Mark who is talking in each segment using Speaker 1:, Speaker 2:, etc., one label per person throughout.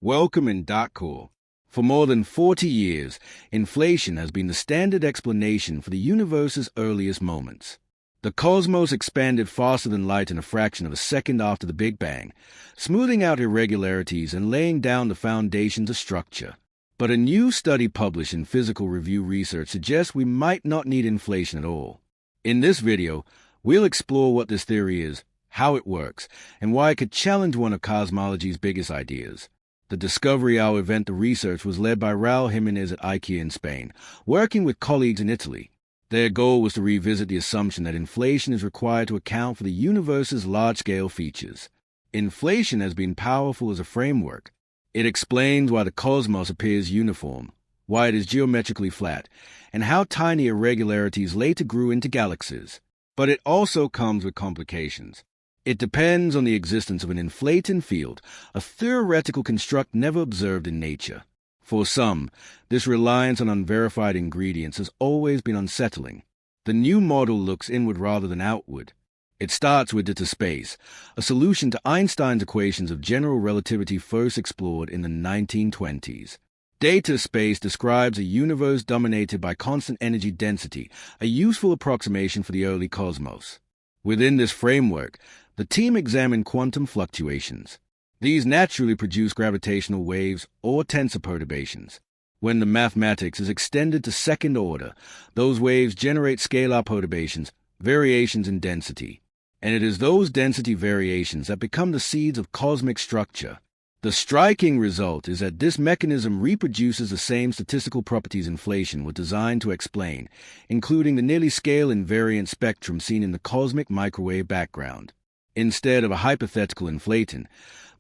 Speaker 1: Welcome in .core. For more than 40 years, inflation has been the standard explanation for the universe's earliest moments. The cosmos expanded faster than light in a fraction of a second after the Big Bang, smoothing out irregularities and laying down the foundations of structure. But a new study published in Physical Review Research suggests we might not need inflation at all. In this video, we'll explore what this theory is, how it works, and why it could challenge one of cosmology's biggest ideas. The discovery hour event the research was led by Raúl Jiménez at IKEA in Spain, working with colleagues in Italy. Their goal was to revisit the assumption that inflation is required to account for the universe's large-scale features. Inflation has been powerful as a framework. It explains why the cosmos appears uniform, why it is geometrically flat, and how tiny irregularities later grew into galaxies. But it also comes with complications. It depends on the existence of an inflating field, a theoretical construct never observed in nature. For some, this reliance on unverified ingredients has always been unsettling. The new model looks inward rather than outward. It starts with data space, a solution to Einstein's equations of general relativity first explored in the 1920s. Data space describes a universe dominated by constant energy density, a useful approximation for the early cosmos. Within this framework, the team examined quantum fluctuations. These naturally produce gravitational waves or tensor perturbations. When the mathematics is extended to second order, those waves generate scalar perturbations, variations in density. And it is those density variations that become the seeds of cosmic structure. The striking result is that this mechanism reproduces the same statistical properties inflation was designed to explain, including the nearly scale invariant spectrum seen in the cosmic microwave background. Instead of a hypothetical inflating,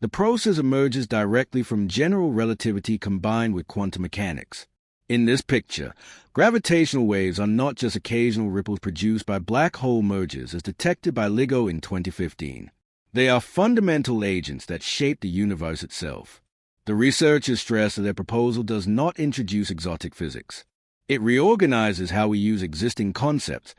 Speaker 1: the process emerges directly from general relativity combined with quantum mechanics. In this picture, gravitational waves are not just occasional ripples produced by black hole mergers as detected by LIGO in 2015. They are fundamental agents that shape the universe itself. The researchers stress that their proposal does not introduce exotic physics. It reorganizes how we use existing concepts,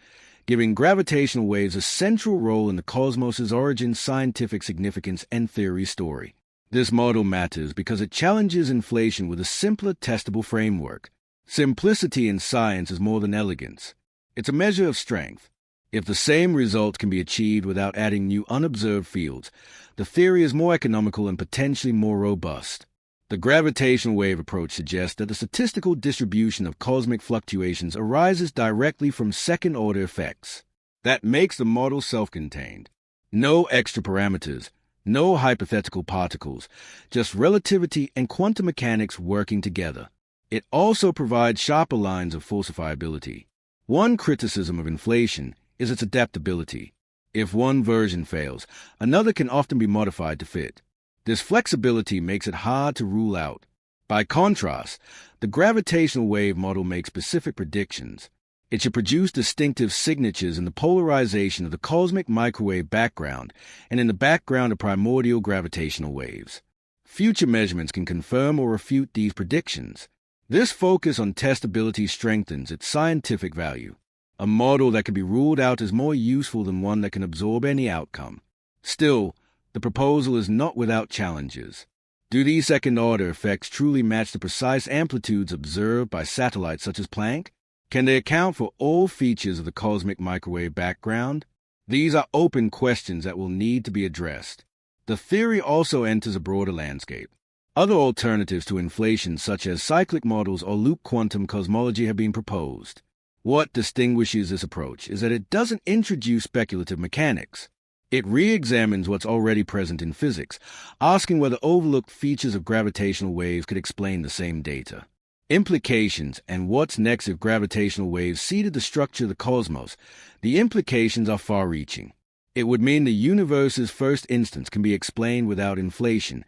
Speaker 1: giving gravitational waves a central role in the cosmos's origin, scientific significance, and theory story. This model matters because it challenges inflation with a simpler, testable framework. Simplicity in science is more than elegance. It's a measure of strength. If the same result can be achieved without adding new unobserved fields, the theory is more economical and potentially more robust. The gravitational wave approach suggests that the statistical distribution of cosmic fluctuations arises directly from second-order effects. That makes the model self-contained. No extra parameters, no hypothetical particles, just relativity and quantum mechanics working together. It also provides sharper lines of falsifiability. One criticism of inflation is its adaptability. If one version fails, another can often be modified to fit. This flexibility makes it hard to rule out. By contrast, the gravitational wave model makes specific predictions. It should produce distinctive signatures in the polarization of the cosmic microwave background and in the background of primordial gravitational waves. Future measurements can confirm or refute these predictions. This focus on testability strengthens its scientific value. A model that can be ruled out is more useful than one that can absorb any outcome. Still, the proposal is not without challenges. Do these second-order effects truly match the precise amplitudes observed by satellites such as Planck? Can they account for all features of the cosmic microwave background? These are open questions that will need to be addressed. The theory also enters a broader landscape. Other alternatives to inflation, such as cyclic models or loop quantum cosmology, have been proposed. What distinguishes this approach is that it doesn't introduce speculative mechanics. It re-examines what's already present in physics, asking whether overlooked features of gravitational waves could explain the same data. Implications and what's next if gravitational waves seeded the structure of the cosmos. The implications are far-reaching. It would mean the universe's first instance can be explained without inflation,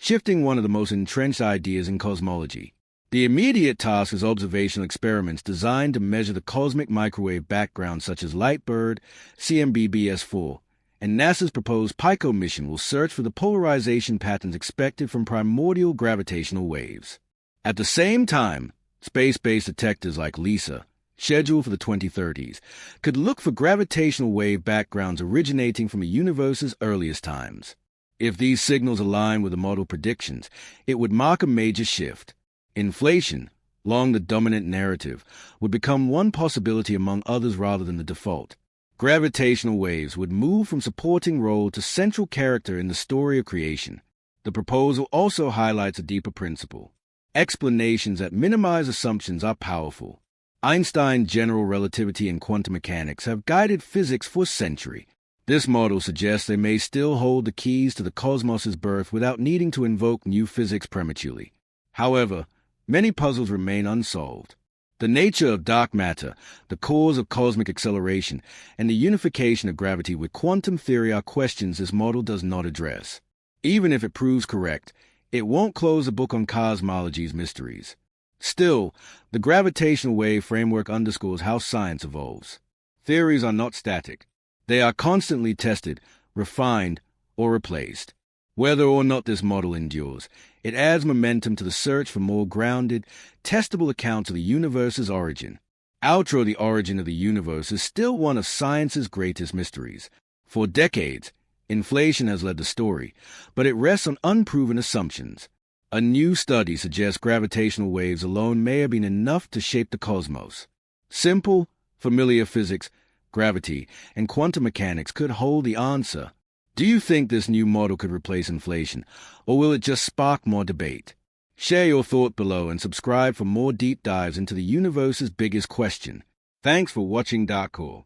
Speaker 1: shifting one of the most entrenched ideas in cosmology. The immediate task is observational experiments designed to measure the cosmic microwave background such as LIGHTBIRD, CMB-BS4, and NASA's proposed PICO mission will search for the polarization patterns expected from primordial gravitational waves. At the same time, space-based detectors like LISA, scheduled for the 2030s, could look for gravitational wave backgrounds originating from the universe's earliest times. If these signals align with the model predictions, it would mark a major shift. Inflation, long the dominant narrative, would become one possibility among others rather than the default. Gravitational waves would move from supporting role to central character in the story of creation. The proposal also highlights a deeper principle. Explanations that minimize assumptions are powerful. Einstein's general relativity and quantum mechanics have guided physics for a century. This model suggests they may still hold the keys to the cosmos's birth without needing to invoke new physics prematurely. However, many puzzles remain unsolved. The nature of dark matter, the cause of cosmic acceleration, and the unification of gravity with quantum theory are questions this model does not address. Even if it proves correct, it won't close the book on cosmology's mysteries. Still, the gravitational wave framework underscores how science evolves. Theories are not static. They are constantly tested, refined, or replaced. Whether or not this model endures, it adds momentum to the search for more grounded, testable accounts of the universe's origin. The origin of the universe is still one of science's greatest mysteries. For decades, inflation has led the story, but it rests on unproven assumptions. A new study suggests gravitational waves alone may have been enough to shape the cosmos. Simple, familiar physics, gravity, and quantum mechanics could hold the answer. Do you think this new model could replace inflation, or will it just spark more debate? Share your thought below and subscribe for more deep dives into the universe's biggest question. Thanks for watching Dark Core.